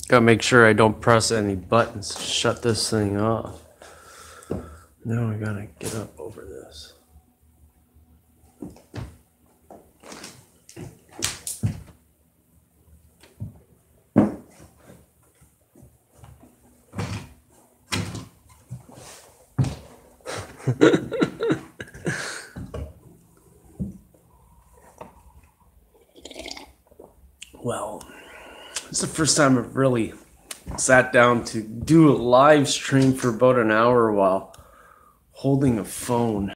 Gotta make sure I don't press any buttons to shut this thing off. Now I gotta get up over this. Well, it's the first time I've really sat down to do a live stream for about an hour while holding a phone.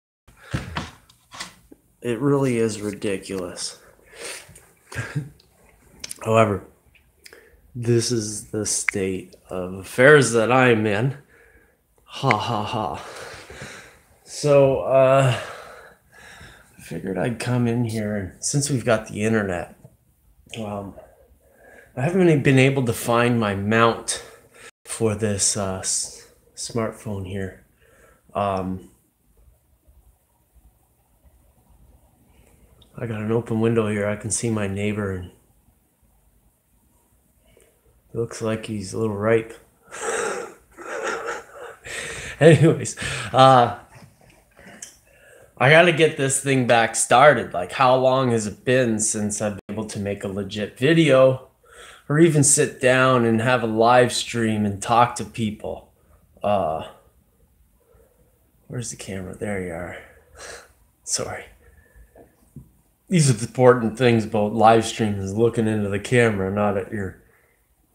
It really is ridiculous. However, this is the state of affairs that I'm in. Ha ha ha. So, I figured I'd come in here, and since we've got the internet, I haven't been able to find my mount for this smartphone here. I got an open window here. I can see my neighbor, and it looks like he's a little ripe. Anyways, I gotta get this thing back started. Like, how long has it been since I've been able to make a legit video or even sit down and have a live stream and talk to people? Where's the camera? There you are. Sorry. These are the important things about live streaming, is looking into the camera, not at your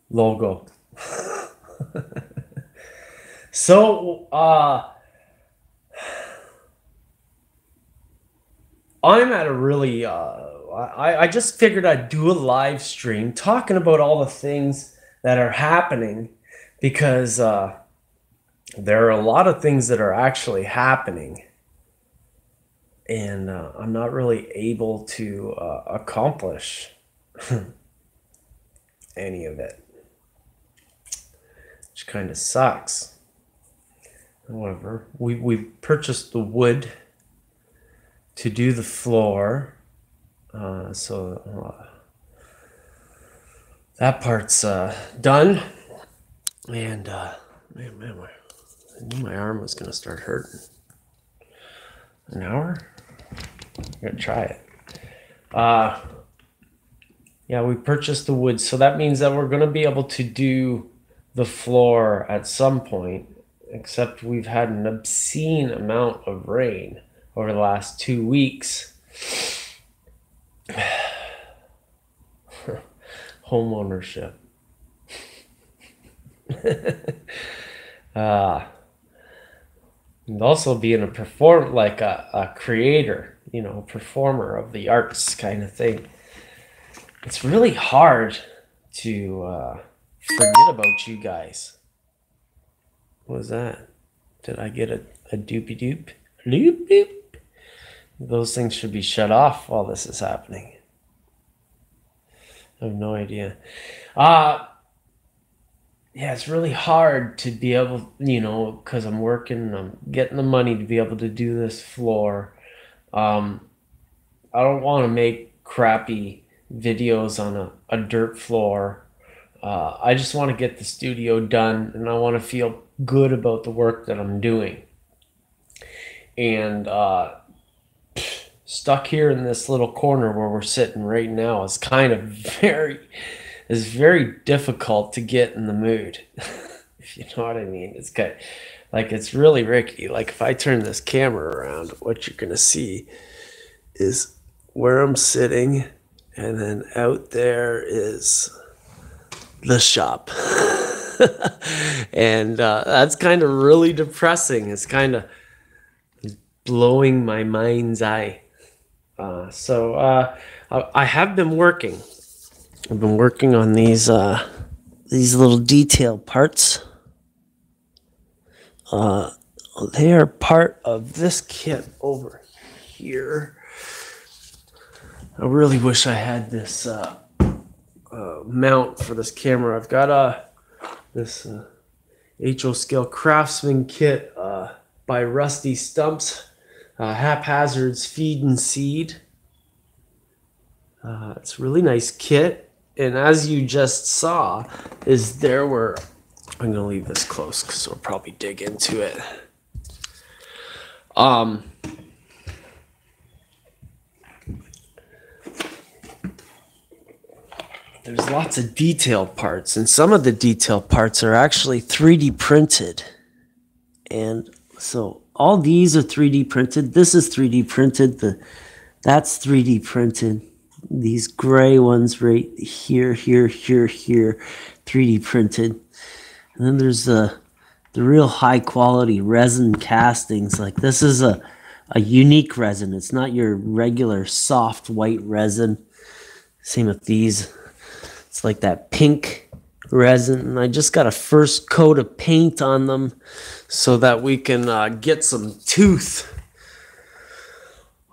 logo. So, I'm at a really, I just figured I'd do a live stream talking about all the things that are happening, because there are a lot of things that are actually happening, and I'm not really able to accomplish any of it, which kind of sucks. However, we purchased the wood to do the floor, so that part's done, and man, I knew my arm was gonna start hurting. An hour? I'm gonna try it. Yeah, we purchased the wood, so that means that we're gonna be able to do the floor at some point, except we've had an obscene amount of rain over the last 2 weeks. Home ownership. And also being a creator, a performer of the arts kind of thing. It's really hard to forget about you guys. What was that? Did I get a doopy doop? Doop doop. Those things should be shut off while this is happening. I have no idea. Yeah, it's really hard to be able, because I'm working, I'm getting the money to be able to do this floor. I don't want to make crappy videos on a dirt floor. I just want to get the studio done, and I want to feel good about the work that I'm doing. And stuck here in this little corner where we're sitting right now is kind of very difficult to get in the mood. If you know what I mean. It's kind of, like, it's really rickety. Like, if I turn this camera around, what you're gonna see is where I'm sitting, and then out there is the shop. And that's kind of really depressing. It's kind of blowing my mind's eye. So I have been working. I've been working on these little detail parts. They are part of this kit over here. I really wish I had this mount for this camera. I've got this HO Scale Craftsman kit by Rusty Stumps, Haphazard's Feed and Seed. It's a really nice kit, And as you just saw, is there were, I'm gonna leave this close because we'll probably dig into it. There's lots of detail parts, and some of the detail parts are actually 3D printed. And so all these are 3D printed. This is 3D printed. That's 3D printed. These gray ones right here, 3D printed. And then there's the real high quality resin castings. Like this is a unique resin. It's not your regular soft white resin. Same with these. It's like that pink resin. And I just got a first coat of paint on them so that we can get some tooth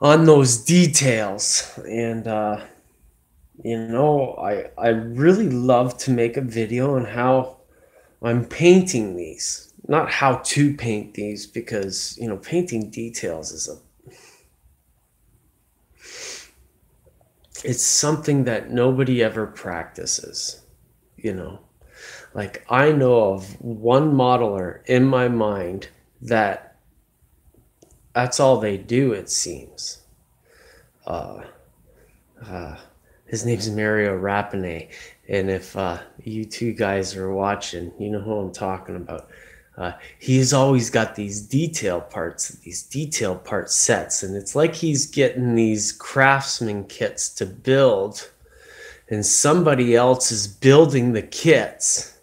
on those details. And you know, I really love to make a video on how I'm painting these. Not how to paint these, because, you know, painting details is it's something that nobody ever practices, you know. Like, I know of one modeler in my mind that's all they do, it seems. His name's Mario Rapine, and if you two guys are watching, you know who I'm talking about. He's always got these detail part sets, and it's like he's getting these craftsman kits to build, and somebody else is building the kits,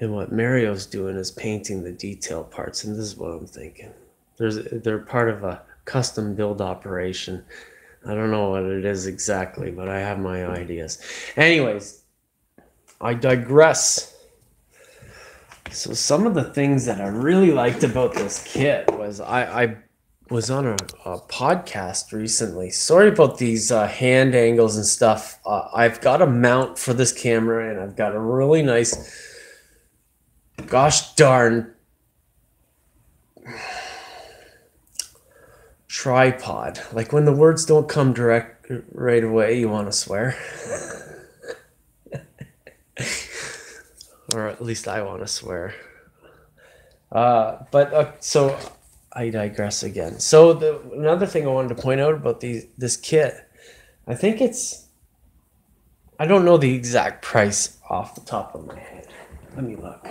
and what Mario's doing is painting the detail parts. And this is what I'm thinking. They're part of a custom build operation. I don't know what it is exactly, but I have my ideas. Anyways, I digress. So some of the things that I really liked about this kit was I was on a podcast recently. Sorry about these hand angles and stuff. I've got a mount for this camera, and I've got a really nice, gosh darn, tripod. Like when the words don't come direct right away, you want to swear. Or at least I want to swear. So I digress again. So another thing I wanted to point out about this kit, I think I don't know the exact price off the top of my head. Let me look.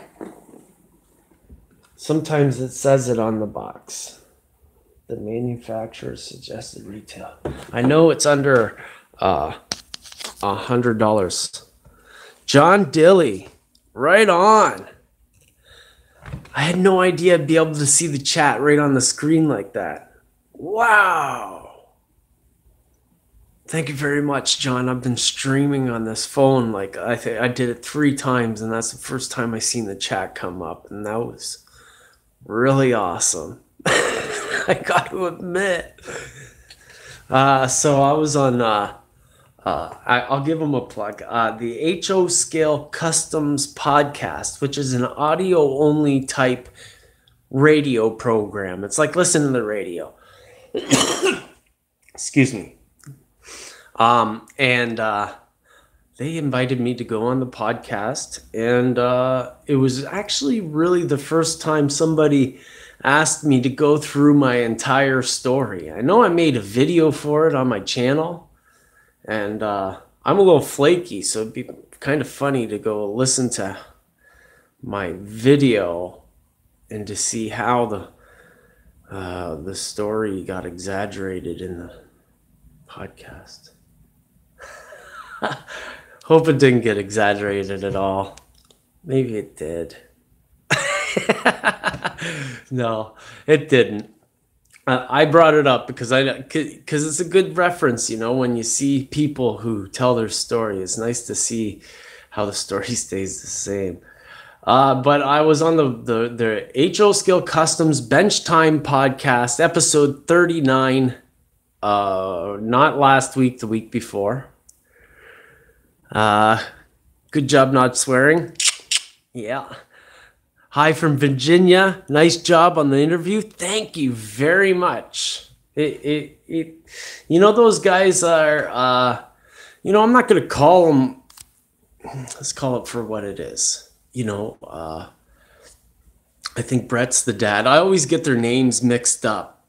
Sometimes it says it on the box. The manufacturer's suggested retail. I know it's under $100. John Dilly. Right on. I had no idea I'd be able to see the chat right on the screen like that. Wow. Thank you very much, John. I've been streaming on this phone. Like I did it 3 times, and that's the first time I seen the chat come up, and that was really awesome. I got to admit. So I was on I'll give them a plug. The HO Scale Customs podcast, which is an audio-only type radio program. It's like listening to the radio. Excuse me. And they invited me to go on the podcast, and it was actually really the first time somebody asked me to go through my entire story. I know I made a video for it on my channel, and I'm a little flaky, so it'd be kind of funny to go listen to my video and to see how the story got exaggerated in the podcast. Hope it didn't get exaggerated at all. Maybe it did. No, it didn't. I brought it up because it's a good reference, you know, when you see people who tell their story. It's nice to see how the story stays the same. But I was on the HO Skill Customs Bench Time podcast, episode 39. Not last week, the week before. Good job not swearing. Yeah. Hi from Virginia. Nice job on the interview. Thank you very much. You know, those guys are, you know, I'm not going to call them let's call it for what it is. I think Brett's the dad. I always get their names mixed up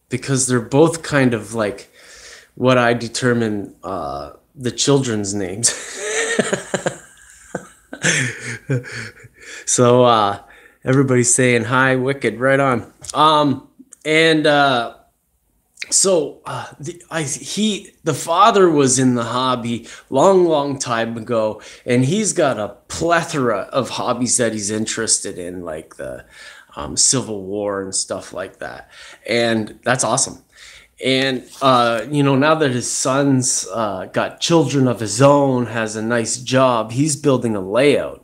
because they're both kind of like what I determine the children's names. So everybody's saying hi, Wicked, right on. And so the father was in the hobby long time ago, and he's got a plethora of hobbies that he's interested in, like the Civil War and stuff like that, and that's awesome. And now that his son's got children of his own, has a nice job, he's building a layout.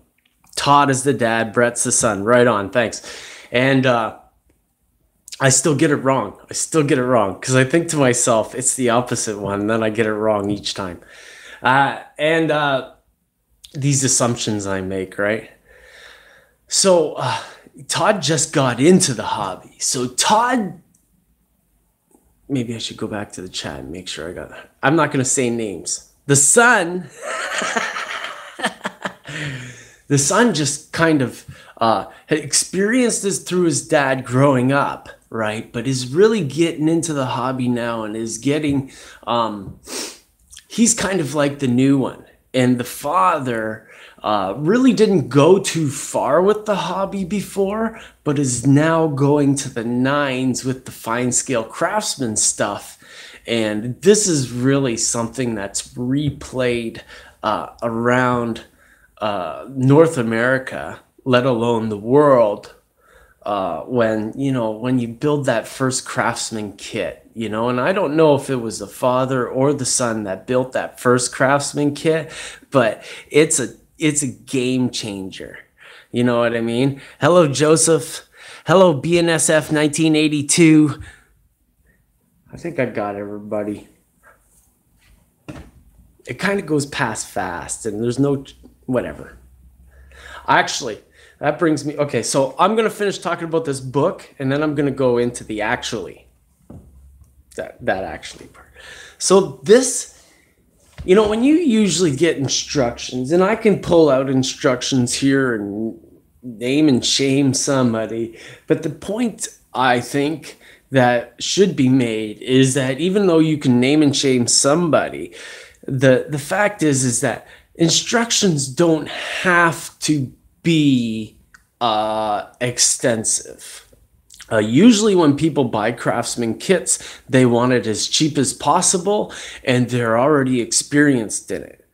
Todd is the dad, Brett's the son. Right on, thanks. And I still get it wrong. Because I think to myself, it's the opposite one. And then I get it wrong each time. And these assumptions I make, right? So Todd just got into the hobby. So Todd, maybe I should go back to the chat and make sure I got that. I'm not going to say names. The son, the son just kind of had experienced this through his dad growing up, right? But is really getting into the hobby now and is getting, he's kind of like the new one. And the father really didn't go too far with the hobby before, but is now going to the nines with the fine scale craftsman stuff. And this is really something that's replayed around North America, let alone the world, when you build that first craftsman kit, and I don't know if it was the father or the son that built that first craftsman kit, but it's a game changer. You know what I mean? Hello, Joseph. Hello, BNSF 1982. I think I got everybody. It kind of goes past fast, and there's no whatever. Actually, that brings me, okay, so I'm going to finish talking about this book, and then I'm going to go into the actually, that actually part. So this, when you usually get instructions, and I can pull out instructions here and name and shame somebody, but the point I think that should be made is that even though you can name and shame somebody, the fact is that instructions don't have to be extensive. Usually when people buy craftsman kits, they want it as cheap as possible, and they're already experienced in it.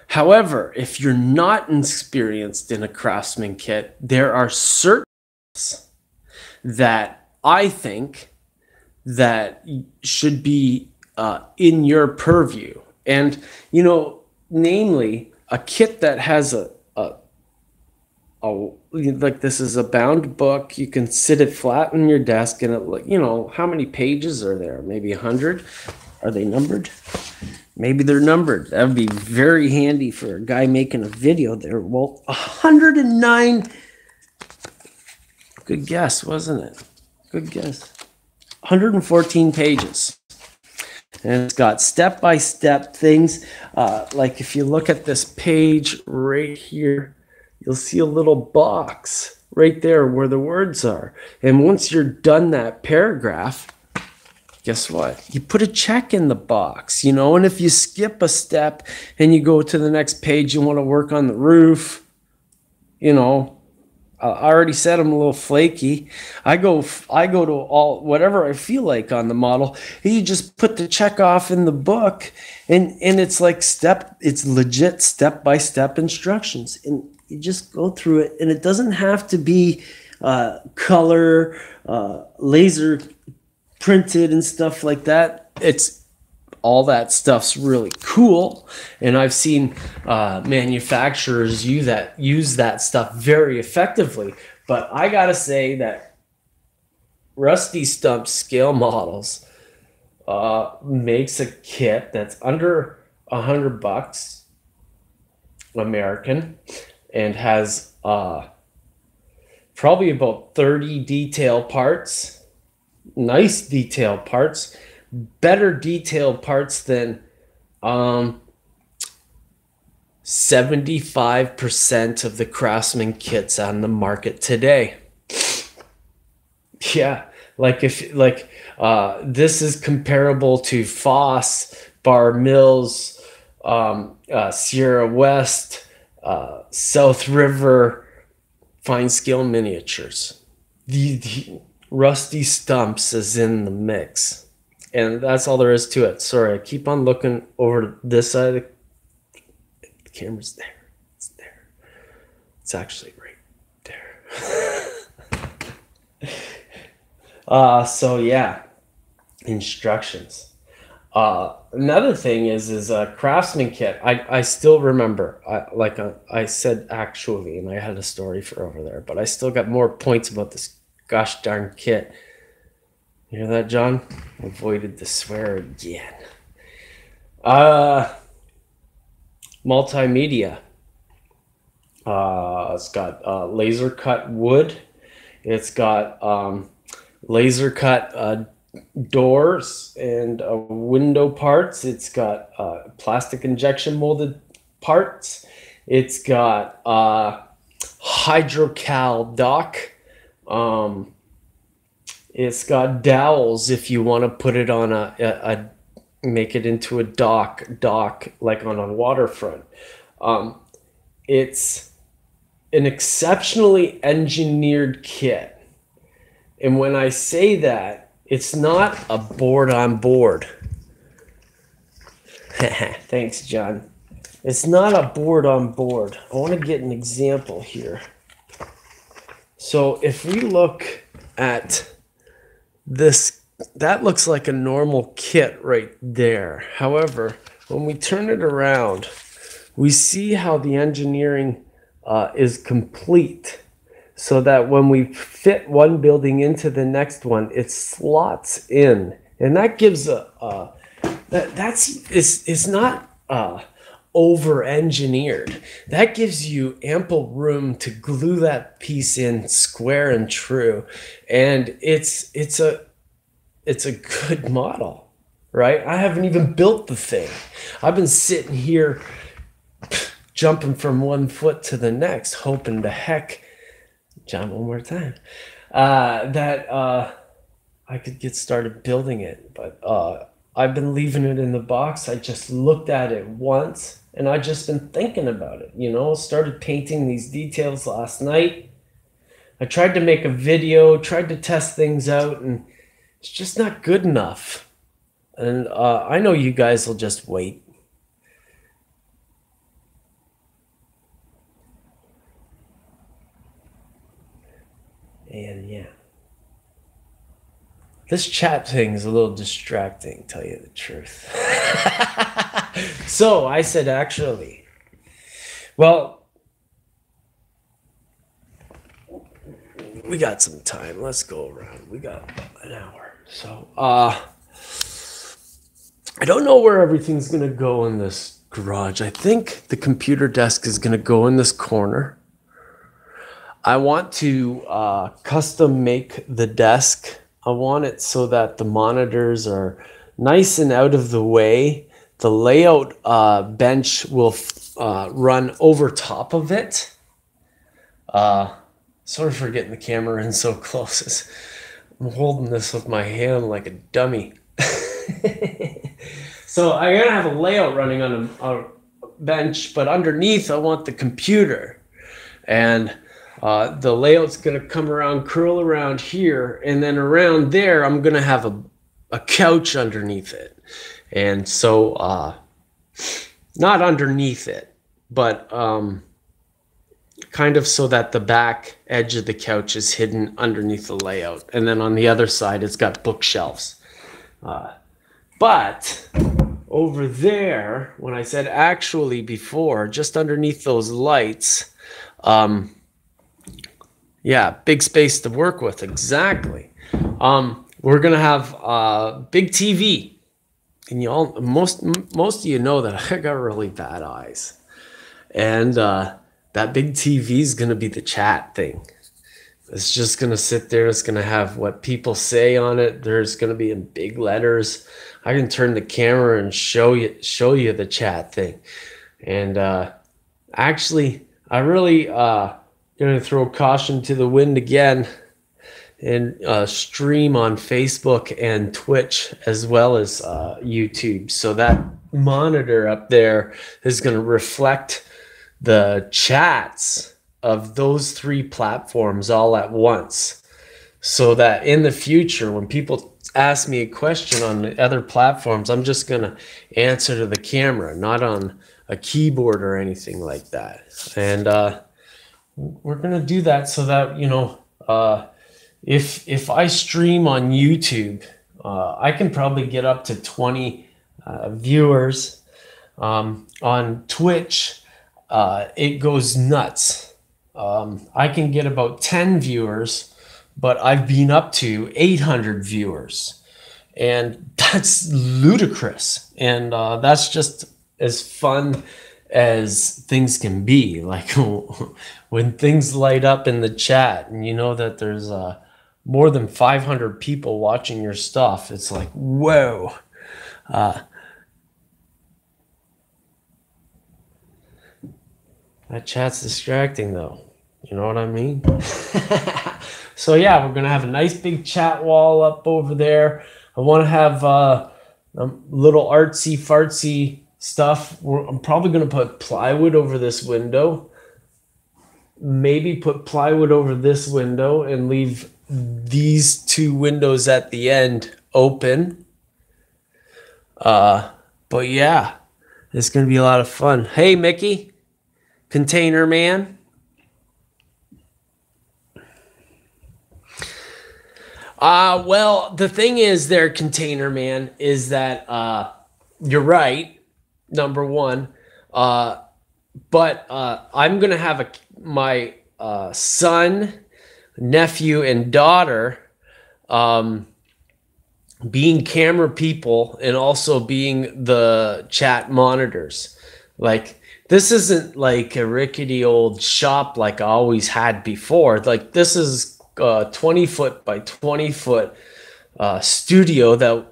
However, if you're not experienced in a craftsman kit, there are certain that I think that should be in your purview. And, namely a kit that has like this is a bound book. You can sit it flat on your desk, and it, how many pages are there? Maybe 100? Are they numbered? Maybe they're numbered. That would be very handy for a guy making a video there. Well, 109. Good guess, wasn't it? Good guess. 114 pages. And it's got step-by-step things. Like if you look at this page right here, you'll see a little box right there where the words are. And once you're done that paragraph, guess what? You put a check in the box, and if you skip a step and you go to the next page, you want to work on the roof, I already said I'm a little flaky. I go to all whatever I feel like on the model. You just put the check off in the book, and it's like it's legit step-by-step instructions, and you just go through it, and it doesn't have to be color, laser printed and stuff like that. All that stuff's really cool, and I've seen manufacturers use that stuff very effectively. But I gotta say that Rusty Stump Scale Models makes a kit that's under $100 American, and has probably about 30 detail parts, nice detail parts, better detailed parts than 75% of the Craftsman kits on the market today. Yeah, like if like this is comparable to Foss, Bar Mills, Sierra West, South River, Fine Scale Miniatures. The Rusty Stumps is in the mix, and that's all there is to it. Sorry, I keep on looking over to this side of the camera's there. It's there. It's actually right there. So yeah, instructions. Another thing is a Craftsman kit. I still remember, I said actually, and I had a story for over there, but I still got more points about this gosh darn kit. You hear that, John? Avoided the swear again. Multimedia. It's got laser cut wood. It's got laser cut doors and window parts. It's got plastic injection molded parts. It's got hydrocal dock. It's got dowels if you want to put it on a make it into a dock like on a waterfront. It's an exceptionally engineered kit. And when I say that, it's not a board on board. Thanks, John. It's not a board on board. I want to get an example here. So if we look at this, that looks like a normal kit right there. However, when we turn it around, we see how the engineering is complete, so that when we fit one building into the next one, it slots in, and that gives it's not over engineered. That gives you ample room to glue that piece in square and true, and it's a good model, right? I haven't even built the thing. I've been sitting here jumping from one foot to the next, hoping to heck, John, one more time, that I could get started building it. But I've been leaving it in the box. I just looked at it once, and I just been thinking about it, you know, started painting these details last night. I tried to make a video, tried to test things out, and it's just not good enough. And I know you guys will just wait. And yeah, this chat thing is a little distracting, tell you the truth. So I said, actually, well, we got some time. Let's go around. We got an hour. So I don't know where everything's going to go in this garage. I think the computer desk is going to go in this corner. I want to custom make the desk. I want it so that the monitors are nice and out of the way. The layout bench will run over top of it. Sorry for getting the camera in so close. I'm holding this with my hand like a dummy. So I'm going to have a layout running on a bench, but underneath I want the computer. And the layout's going to come around, curl around here, and then around there I'm going to have a couch underneath it. And so not underneath it, but kind of so that the back edge of the couch is hidden underneath the layout. And then on the other side it's got bookshelves. But over there, when I said actually before, just underneath those lights, yeah, big space to work with. Exactly. We're gonna have a big TV, and y'all, most of you know that I got really bad eyes, and that big TV is gonna be the chat thing. It's just gonna sit there. It's gonna have what people say on it. There's gonna be in big letters. I can turn the camera and show you the chat thing, and Actually, I really gonna throw caution to the wind again and stream on Facebook and Twitch as well as YouTube. So that monitor up there is going to reflect the chats of those three platforms all at once. So that in the future, when people ask me a question on the other platforms, I'm just going to answer to the camera, not on a keyboard or anything like that. And we're going to do that so that, if I stream on YouTube, I can probably get up to 20 viewers. On Twitch, it goes nuts. I can get about 10 viewers, but I've been up to 800 viewers. And that's ludicrous. And that's just as fun as things can be. Like when things light up in the chat and you know that there's more than 500 people watching your stuff, it's like, whoa. That chat's distracting though. You know what I mean? So yeah, we're gonna have a nice big chat wall up over there. I want to have little artsy fartsy stuff. I'm probably gonna put plywood over this window. Maybe put plywood over this window and leave these two windows at the end open. But yeah, it's gonna be a lot of fun. Hey, Mickey, Container Man. Well, the thing is there, Container Man, is that you're right, number one. But I'm going to have my son, nephew, and daughter being camera people and also being the chat monitors. Like, this isn't like a rickety old shop like I always had before. Like, this is 20 foot by 20 foot studio that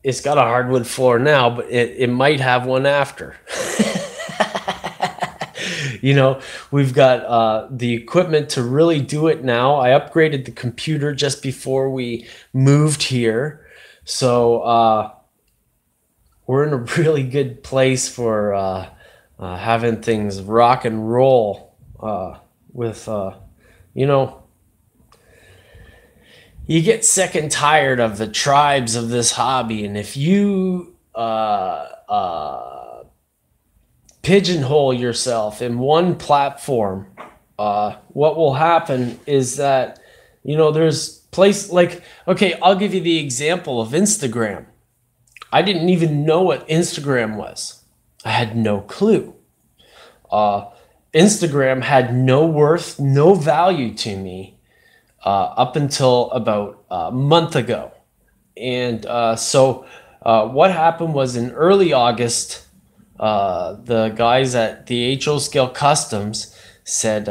it's got a hardwood floor now, but it might have one after. We've got the equipment to really do it now. I upgraded the computer just before we moved here. So we're in a really good place for having things rock and roll with, you get sick and tired of the tribes of this hobby. And if you pigeonhole yourself in one platform, what will happen is that, there's place like, okay, I'll give you the example of Instagram. I didn't even know what Instagram was. I had no clue. Instagram had no worth, no value to me up until about a month ago. And so what happened was in early August, the guys at the HO Scale Customs said,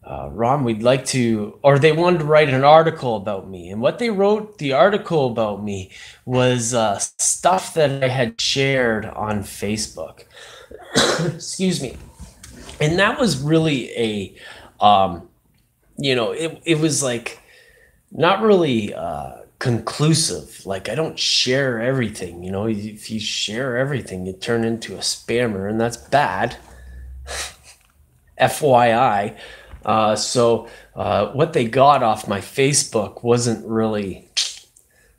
Ron, we'd like to, or they wanted to write an article about me. And what they wrote the article about me was stuff that I had shared on Facebook. Excuse me. And that was really a, it was like not really conclusive. Like, I don't share everything. If you share everything, you turn into a spammer, and that's bad. FYI. So what they got off my Facebook wasn't really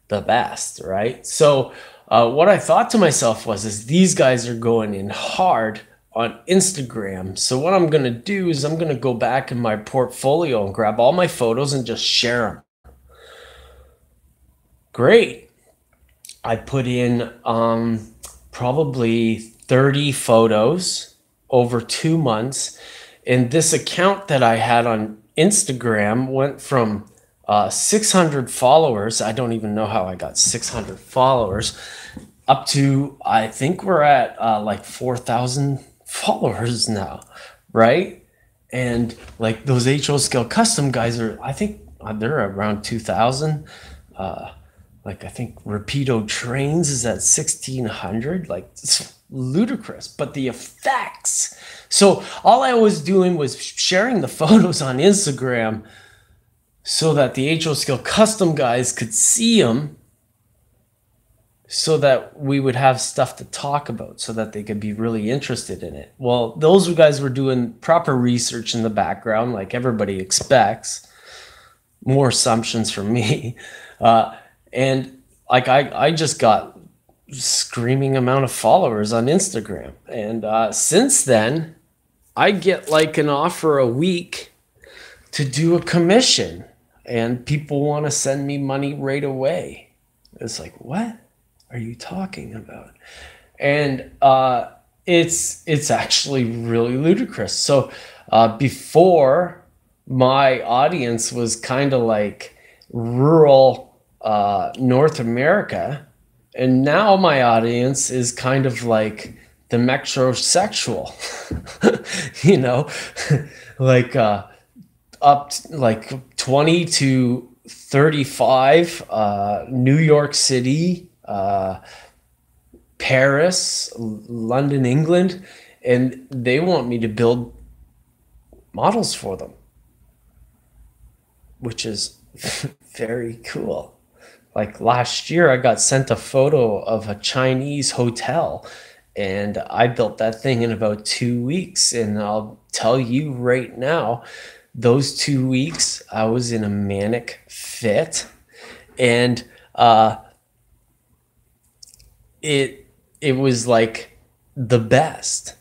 the best, right? So what I thought to myself is these guys are going in hard on Instagram. So what I'm going to do is I'm going to go back in my portfolio and grab all my photos and just share them. Great. I put in probably 30 photos over 2 months. And this account that I had on Instagram went from 600 followers. I don't even know how I got 600 followers up to, I think we're at like 4,000 followers now, right? And like those HO Scale Custom guys I think they're around 2,000. Like, I think Rapido Trains is at 1,600. Like, it's ludicrous. But the effects. So all I was doing was sharing the photos on Instagram so that the HO Skill custom guys could see them, so that we would have stuff to talk about, so that they could be really interested in it. Well, those guys were doing proper research in the background, like everybody expects. More assumptions from me. And like I just got screaming amount of followers on Instagram. And since then, I get like an offer a week to do a commission, and people want to send me money right away. It's like, what are you talking about? And it's actually really ludicrous. So before, my audience was kind of like rural North America, and now my audience is kind of like the metrosexual, you know, like up to like 20 to 35, New York City, Paris, London, England, and they want me to build models for them, which is very cool. Like last year, I got sent a photo of a Chinese hotel, and I built that thing in about 2 weeks. And I'll tell you right now, those 2 weeks, I was in a manic fit, and it was like the best,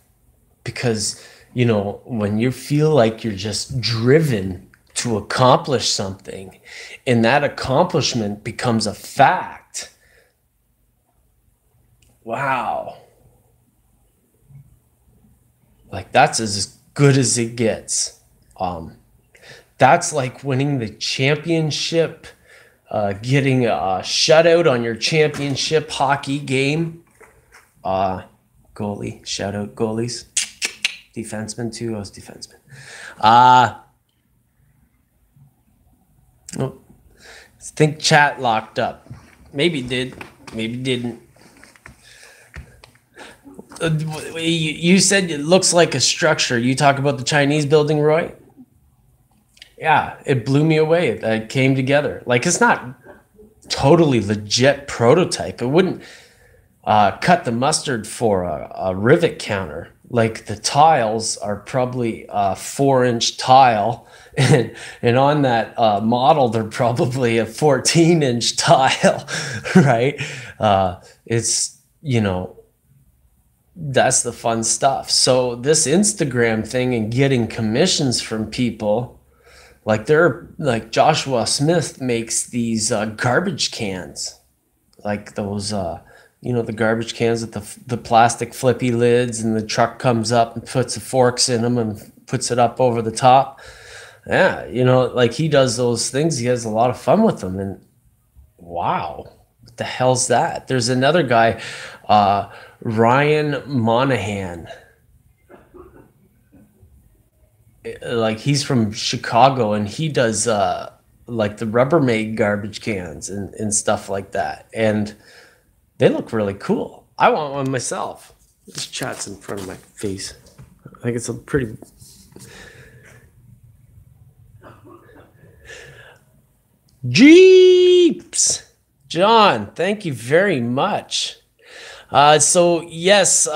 because when you feel like you're just driven to accomplish something, and that accomplishment becomes a fact. Wow. Like, that's as good as it gets. That's like winning the championship, getting a shutout on your championship hockey game. Goalie, shout out goalies. Defenseman too, I was defenseman. Oh, I think chat locked up. Maybe did, maybe didn't. You said it looks like a structure. You talk about the Chinese building, Roy? Yeah, it blew me away. It came together. Like, it's not totally legit prototype. It wouldn't cut the mustard for a rivet counter. Like, the tiles are probably a 4-inch tile, and on that model, they're probably a 14-inch tile, right? It's, that's the fun stuff. So this Instagram thing and getting commissions from people, like Joshua Smith makes these garbage cans, like those, the garbage cans with the plastic flippy lids, and the truck comes up and puts the forks in them and puts it up over the top. Yeah, like he does those things. He has a lot of fun with them. And wow, what the hell's that? There's another guy, Ryan Monahan. Like, he's from Chicago, and he does like the Rubbermaid garbage cans and stuff like that. And they look really cool. I want one myself. This chat's in front of my face. I think it's a pretty... Jeeps! John, thank you very much. So yes,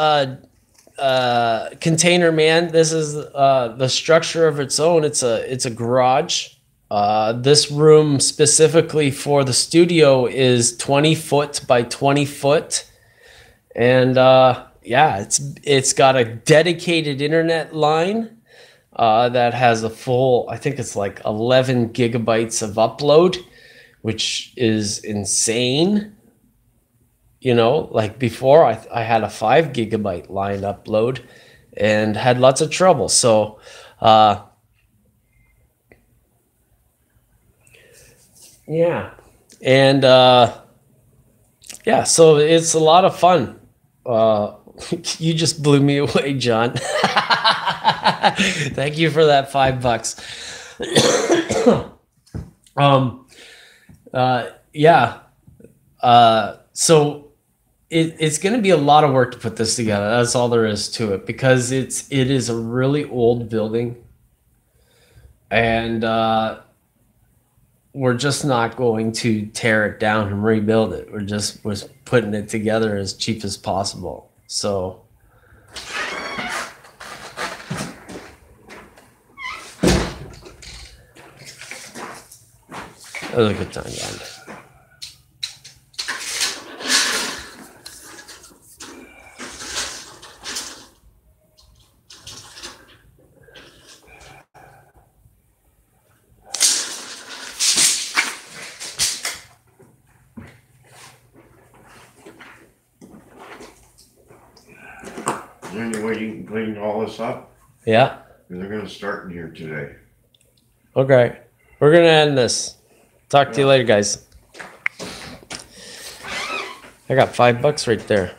Container Man, this is the structure of its own. It's a garage. This room specifically for the studio is 20 foot by 20 foot. And yeah, it's got a dedicated internet line that has a full, I think it's like 11 gigabytes of upload, which is insane. Like before, I had a 5 gigabyte line upload and had lots of trouble. So yeah. And yeah, so it's a lot of fun. You just blew me away, John. Thank you for that $5. Yeah. So it's going to be a lot of work to put this together. That's all there is to it, because it is a really old building, and we're just not going to tear it down and rebuild it. We're putting it together as cheap as possible. So that was a good time, man. Is there any way you can clean all this up? Yeah. They're gonna start in here today. Okay. We're going to end this. Talk to you later, guys. I got $5 right there.